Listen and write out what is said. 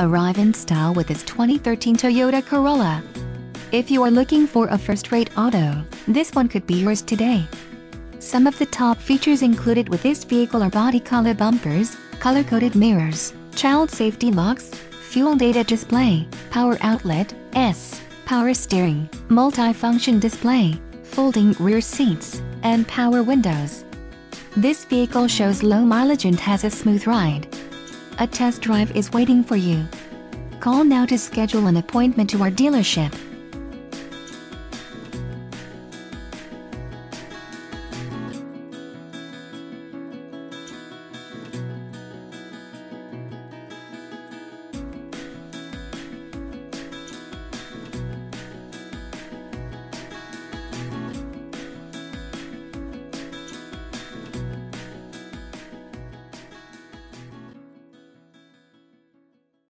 arrive in style with this 2013 Toyota Corolla. If you are looking for a first-rate auto, this one could be yours today. Some of the top features included with this vehicle are body color bumpers, color-coded mirrors, child safety locks, fuel data display, power outlet, power steering, multifunction display, folding rear seats, and power windows. This vehicle shows low mileage and has a smooth ride. A test drive is waiting for you. Call now to schedule an appointment to our dealership.